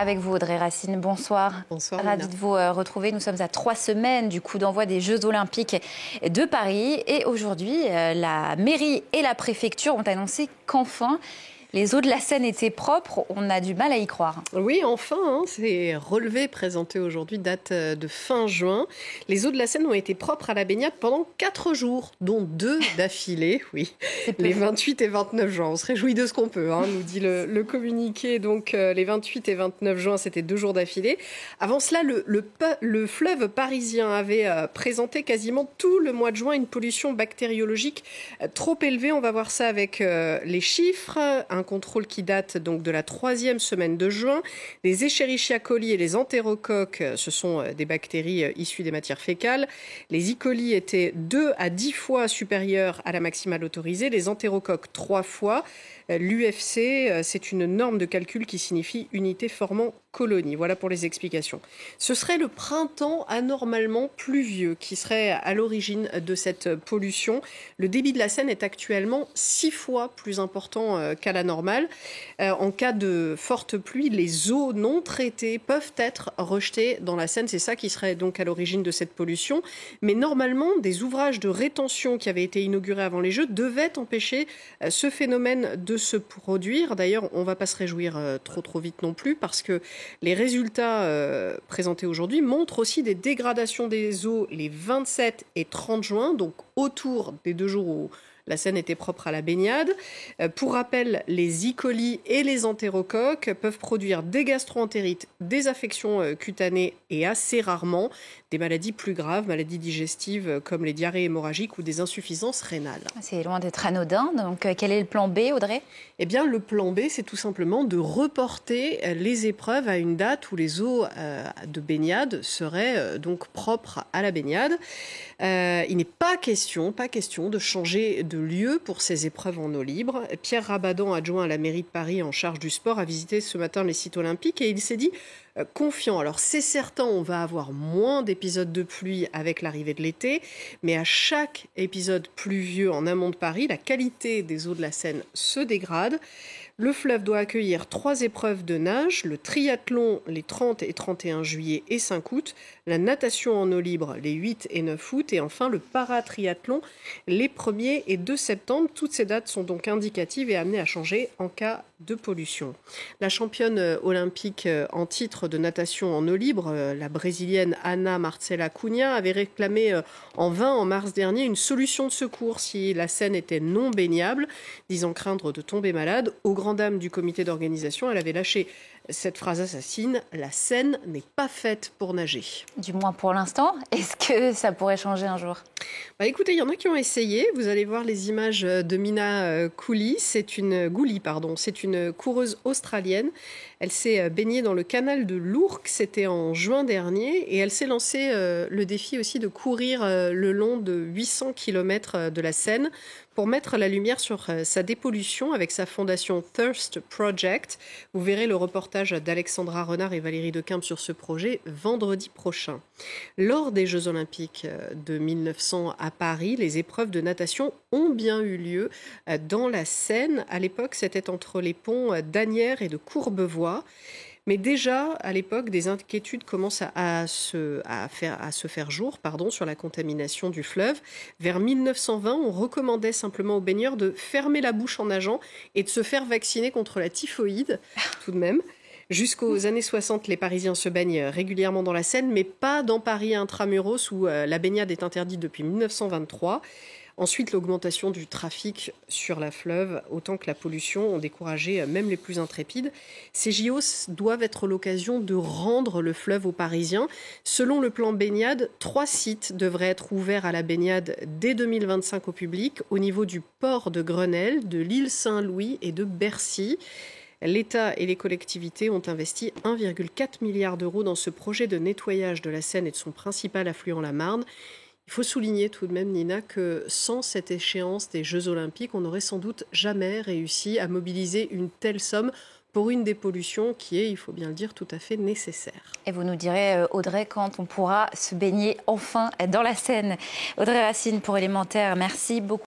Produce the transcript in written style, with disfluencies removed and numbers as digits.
Avec vous, Audrey Racine, bonsoir. Bonsoir. Ravie de vous retrouver. Nous sommes à 3 semaines du coup d'envoi des Jeux Olympiques de Paris. Et aujourd'hui, la mairie et la préfecture ont annoncé qu'enfin, les eaux de la Seine étaient propres. On a du mal à y croire. Oui, enfin, c'est relevé présenté aujourd'hui, date de fin juin. Les eaux de la Seine ont été propres à la baignade pendant 4 jours, dont 2 d'affilée, oui, les 28 et 29 juin. On se réjouit de ce qu'on peut, nous dit le communiqué. Donc les 28 et 29 juin, c'était 2 jours d'affilée. Avant cela, le fleuve parisien avait présenté quasiment tout le mois de juin une pollution bactériologique trop élevée. On va voir ça avec les chiffres. Un contrôle qui date donc de la 3e semaine de juin. Les Escherichia coli et les entérocoques, ce sont des bactéries issues des matières fécales. Les E. coli étaient 2 à 10 fois supérieurs à la maximale autorisée, les entérocoques 3 fois. L'UFC, c'est une norme de calcul qui signifie unité formant colonie. Voilà pour les explications. Ce serait le printemps anormalement pluvieux qui serait à l'origine de cette pollution. Le débit de la Seine est actuellement 6 fois plus important qu'à la normale. En cas de forte pluie, les eaux non traitées peuvent être rejetées dans la Seine. C'est ça qui serait donc à l'origine de cette pollution. Mais normalement, des ouvrages de rétention qui avaient été inaugurés avant les Jeux devaient empêcher ce phénomène de se produire. D'ailleurs, on ne va pas se réjouir trop vite non plus parce que les résultats présentés aujourd'hui montrent aussi des dégradations des eaux les 27 et 30 juin, donc autour des 2 jours où la Seine était propre à la baignade. Pour rappel, les E. coli et les entérocoques peuvent produire des gastro-entérites, des affections cutanées et assez rarement des maladies plus graves, maladies digestives comme les diarrhées hémorragiques ou des insuffisances rénales. C'est loin d'être anodin. Donc, quel est le plan B, Audrey ? Eh bien, le plan B, c'est tout simplement de reporter les épreuves à une date où les eaux de baignade seraient donc propres à la baignade. Il n'est pas question de changer de lieu pour ces épreuves en eau libre. Pierre Rabadan, adjoint à la mairie de Paris en charge du sport, a visité ce matin les sites olympiques et il s'est dit confiant. Alors c'est certain, on va avoir moins d'épisodes de pluie avec l'arrivée de l'été, mais à chaque épisode pluvieux en amont de Paris, la qualité des eaux de la Seine se dégrade. Le fleuve doit accueillir 3 épreuves de nage, le triathlon les 30 et 31 juillet et 5 août, la natation en eau libre les 8 et 9 août et enfin le paratriathlon les 1er et 2 septembre. Toutes ces dates sont donc indicatives et amenées à changer en cas de pollution. La championne olympique en titre de natation en eau libre, la brésilienne Ana Marcela Cunha, avait réclamé en vain en mars dernier une solution de secours si la Seine était non baignable, disant craindre de tomber malade. Au grand dame du comité d'organisation, elle avait lâché cette phrase assassine, la Seine n'est pas faite pour nager. Du moins pour l'instant. Est-ce que ça pourrait changer un jour ? Écoutez, il y en a qui ont essayé. Vous allez voir les images de Mina Gouli. C'est une coureuse australienne. Elle s'est baignée dans le canal de l'Ourcq, c'était en juin dernier, et elle s'est lancé le défi aussi de courir le long de 800 km de la Seine pour mettre la lumière sur sa dépollution avec sa fondation Thirst Project. Vous verrez le reportage d'Alexandra Renard et Valérie Dequimpe sur ce projet vendredi prochain. Lors des Jeux Olympiques de 1900 à Paris, les épreuves de natation ont bien eu lieu dans la Seine. À l'époque, c'était entre les ponts d'Asnières et de Courbevoie. Mais déjà, à l'époque, des inquiétudes commencent à se faire jour sur la contamination du fleuve. Vers 1920, on recommandait simplement aux baigneurs de fermer la bouche en nageant et de se faire vacciner contre la typhoïde, tout de même. Jusqu'aux années 60, les Parisiens se baignent régulièrement dans la Seine, mais pas dans Paris intramuros où la baignade est interdite depuis 1923. Ensuite, l'augmentation du trafic sur la fleuve, autant que la pollution, ont découragé même les plus intrépides. Ces JO doivent être l'occasion de rendre le fleuve aux Parisiens. Selon le plan baignade, 3 sites devraient être ouverts à la baignade dès 2025 au public, au niveau du port de Grenelle, de l'île Saint-Louis et de Bercy. L'État et les collectivités ont investi 1,4 milliard d'euros dans ce projet de nettoyage de la Seine et de son principal affluent, la Marne. Il faut souligner tout de même, Nina, que sans cette échéance des Jeux Olympiques, on n'aurait sans doute jamais réussi à mobiliser une telle somme pour une dépollution qui est, il faut bien le dire, tout à fait nécessaire. Et vous nous direz, Audrey, quand on pourra se baigner enfin dans la Seine. Audrey Racine pour Élémentaire, merci beaucoup.